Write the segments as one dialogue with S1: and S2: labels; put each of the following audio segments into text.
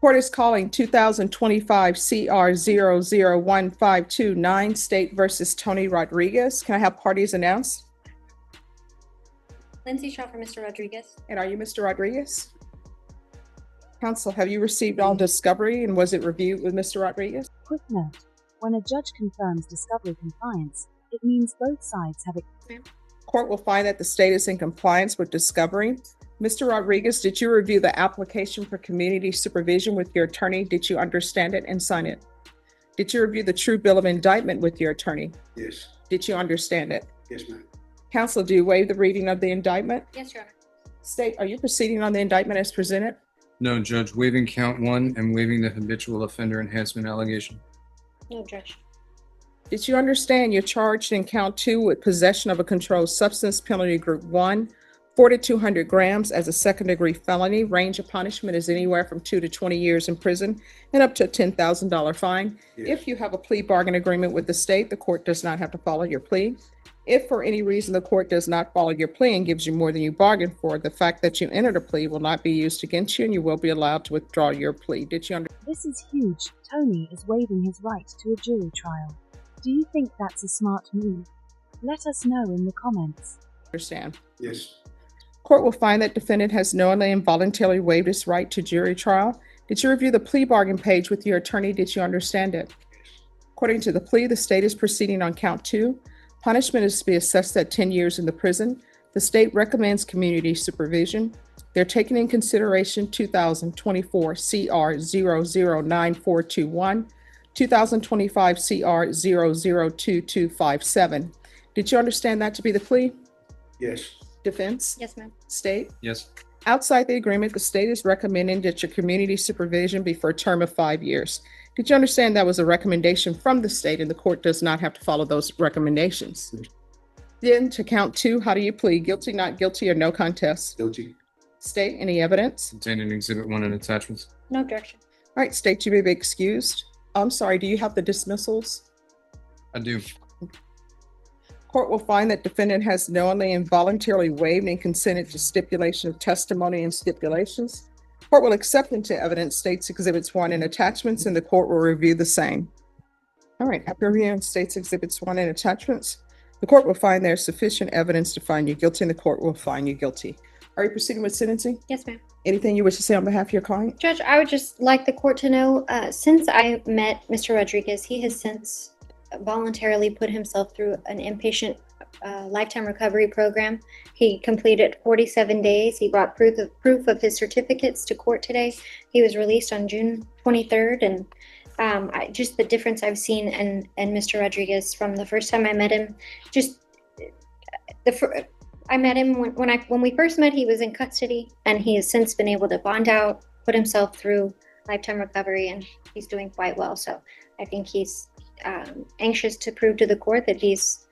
S1: Court is calling 2025 CR 001529 State versus Tony Rodriguez. Can I have parties announced?
S2: Lindsay Shaw for Mr. Rodriguez.
S1: And are you Mr. Rodriguez? Counsel, have you received all discovery and was it reviewed with Mr. Rodriguez?
S3: Quick note: when a judge confirms discovery compliance, it means both sides have
S1: Court will find that the state is in compliance with discovery. Mr. Rodriguez, did you review the application for community supervision with your attorney? Did you understand it and sign it? Did you review the true bill of indictment with your attorney?
S4: Yes.
S1: Did you understand it?
S4: Yes, ma'am.
S1: Counsel, do you waive the reading of the indictment?
S2: Yes, Your Honor.
S1: State, are you proceeding on the indictment as presented?
S5: No, Judge. Waiving count 1 and waiving the habitual offender enhancement allegation.
S2: No, Judge.
S1: Did you understand you're charged in count 2 with possession of a controlled substance, penalty group 1, 4 to 200 grams as a second-degree felony? Range of punishment is anywhere from 2 to 20 years in prison and up to a $10,000 fine.
S4: Yes.
S1: If you have a plea bargain agreement with the state, the court does not have to follow your plea. If for any reason the court does not follow your plea and gives you more than you bargained for, the fact that you entered a plea will not be used against you and you will be allowed to withdraw your plea. Did you understand?
S3: This is huge. Tony is waiving his right to a jury trial. Do you think that's a smart move? Let us know in the comments.
S4: Yes.
S1: Court will find that defendant has knowingly and voluntarily waived his right to jury trial. Did you review the plea bargain page with your attorney? Did you understand it? According to the plea, the state is proceeding on count 2. Punishment is to be assessed at 10 years in the prison. The state recommends community supervision. They're taking in consideration 2024 CR 009421, 2025 CR 002257. Did you understand that to be the plea?
S4: Yes.
S1: Defense?
S2: Yes, ma'am.
S1: State?
S5: Yes.
S1: Outside the agreement, the state is recommending that your community supervision be for a term of 5 years. Did you understand that was a recommendation from the state and the court does not have to follow those recommendations? Then to count 2, how do you plead? Guilty, not guilty, or no contest?
S4: Guilty.
S1: State, any evidence?
S5: Contained in Exhibit 1 and attachments.
S2: No objection.
S1: All right, state, you may be excused. I'm sorry, do you have the dismissals?
S5: I do.
S1: Court will find that defendant has knowingly and voluntarily waived and consented to stipulation of testimony and stipulations. Court will accept into evidence states exhibits 1 and attachments, and the court will review the same. All right, after reviewing states exhibits 1 and attachments, the court will find there's sufficient evidence to find you guilty, and the court will find you guilty. Are you proceeding with sentencing?
S2: Yes, ma'am.
S1: Anything you wish to say on behalf of your client?
S2: Judge, I would just like the court to know, since I met Mr. Rodriguez, he has since voluntarily put himself through an inpatient lifetime recovery program. He completed 47 days. He brought proof of his certificates to court today. He was released on June 23rd, and just the difference I've seen in Mr. Rodriguez from the first time I met him. I met him when we first met. He was in custody, and he has since been able to bond out, put himself through lifetime recovery, and he's doing quite well. So I think he's anxious to prove to the court that he's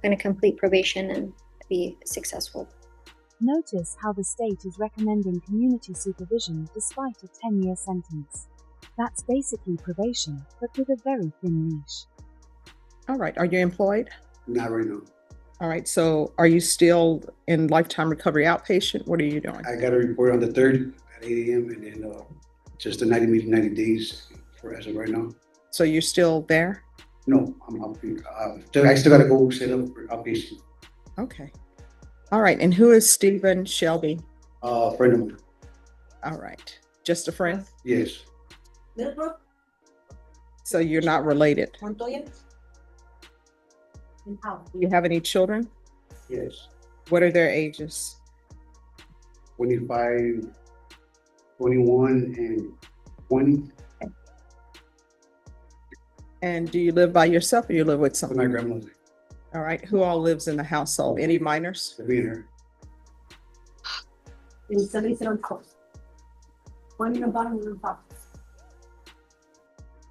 S2: going to complete probation and be successful.
S3: Notice how the state is recommending community supervision despite a 10-year sentence. That's basically probation, but with a very thin leash.
S1: All right, are you employed?
S4: Not right now.
S1: All right, so are you still in lifetime recovery outpatient? What are you doing?
S4: I got a report on the 3rd at 8 a.m. and then just a 90 days for as of right now.
S1: So you're still there?
S4: No, I still got to go set up for outpatient.
S1: Okay. All right, and who is Stephen Shelby?
S4: Friend of mine.
S1: All right, just a friend?
S4: Yes.
S1: So you're not related? Do you have any children?
S4: Yes.
S1: What are their ages?
S4: 25, 21, and 20.
S1: And do you live by yourself or you live with
S4: With
S1: someone?
S4: my grandmother.
S1: All right, who all lives in the household? Any minors?
S4: To be here.
S1: And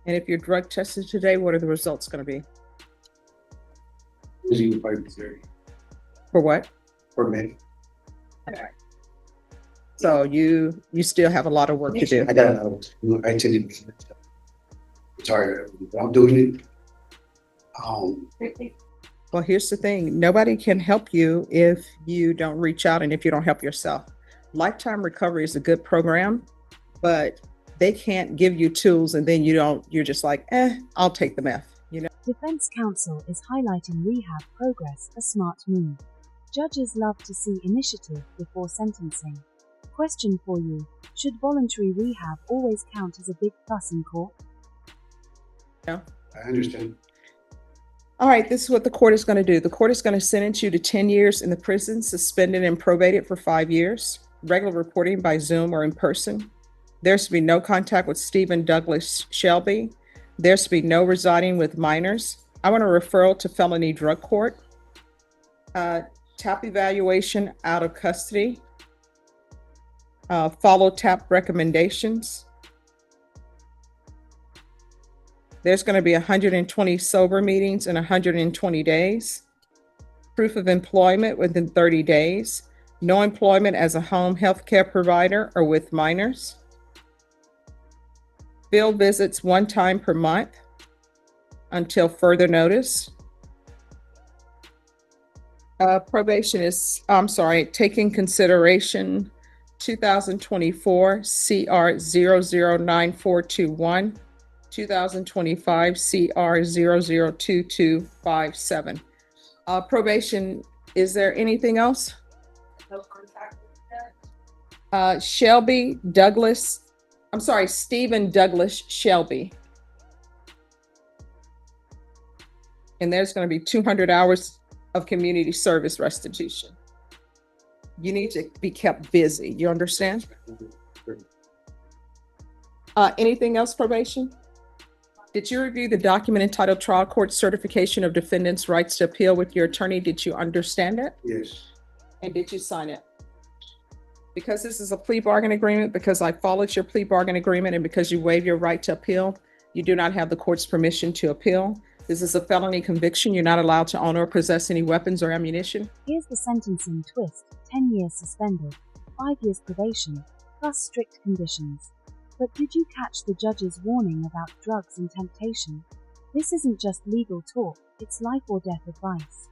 S1: if you're drug tested today, what are the results going to be?
S4: Busy with 5
S1: For what?
S4: for med.
S1: So you still have a lot of work to do.
S4: I got I attended. It's hard. I'm doing it.
S1: Well, here's the thing. Nobody can help you if you don't reach out and if you don't help yourself. Lifetime Recovery is a good program, but they can't give you tools and then you're just like, I'll take the meth, you know?
S3: Defense counsel is highlighting rehab progress a smart move. Judges love to see initiative before sentencing. Question for you: should voluntary rehab always count as a big plus in court?
S4: I understand.
S1: All right, this is what the court is going to do. The court is going to sentence you to 10 years in the prison, suspended and probated for 5 years, regular reporting by Zoom or in person. There's to be no contact with Stephen Douglas Shelby. There's to be no residing with minors. I want a referral to felony drug court. TAP evaluation out of custody. Follow TAP recommendations. There's going to be 120 sober meetings in 120 days. Proof of employment within 30 days. No employment as a home health care provider or with minors. Field visits 1 time per month until further notice. Probation is, taking consideration 2024 CR 009421. 2025 CR 002257. Probation, is there anything else? No contact with Stephen Douglas Shelby. And there's going to be 200 hours of community service restitution. You need to be kept busy. You understand? Anything else, probation? Did you review the document entitled Trial Court Certification of Defendant's Rights to Appeal with your attorney? Did you understand it?
S4: Yes.
S1: And did you sign it? Because this is a plea bargain agreement, because I followed your plea bargain agreement, and because you waive your right to appeal, you do not have the court's permission to appeal. This is a felony conviction. You're not allowed to own or possess any weapons or ammunition.
S3: Here's the sentencing twist: 10 years suspended, 5 years probation, plus strict conditions. But did you catch the judge's warning about drugs and temptation? This isn't just legal talk, it's life or death advice.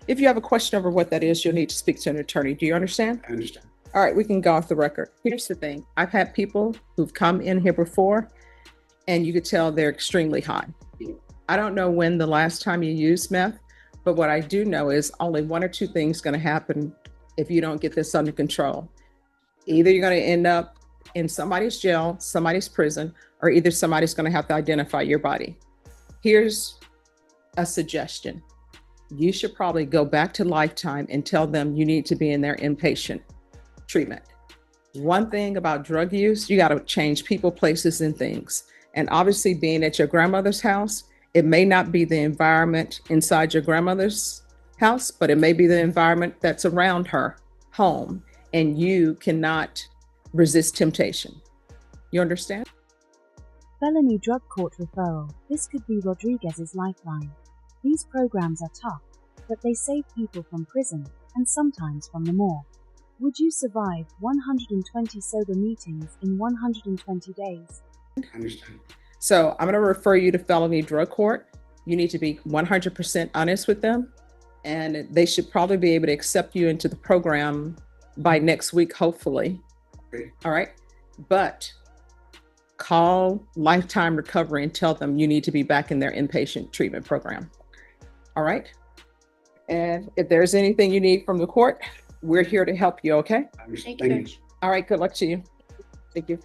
S1: If you have a question over what that is, you'll need to speak to an attorney. Do you understand?
S4: I understand.
S1: All right, we can go off the record. Here's the thing. I've had people who've come in here before, and you could tell they're extremely high. I don't know when the last time you used meth, but what I do know is only 1 or 2 things going to happen if you don't get this under control. Either you're going to end up in somebody's jail, somebody's prison, or either somebody's going to have to identify your body. Here's a suggestion. You should probably go back to Lifetime and tell them you need to be in their inpatient treatment. One thing about drug use, you got to change people, places, and things. And obviously, being at your grandmother's house, it may not be the environment inside your grandmother's house, but it may be the environment that's around her home, and you cannot resist temptation. You understand?
S3: Felony drug court referral. This could be Rodriguez's lifeline. These programs are tough, but they save people from prison, and sometimes from the morgue. Would you survive 120 sober meetings in 120 days?
S4: I understand.
S1: So I'm going to refer you to felony drug court. You need to be 100% honest with them, and they should probably be able to accept you into the program by next week, hopefully.
S4: Okay.
S1: All right. But call Lifetime Recovery and tell them you need to be back in their inpatient treatment program. All right. And if there's anything you need from the court, we're here to help you. Okay.
S4: I understand.
S2: Thank you.
S4: Thank you.
S1: All right. Good luck to you. Thank you.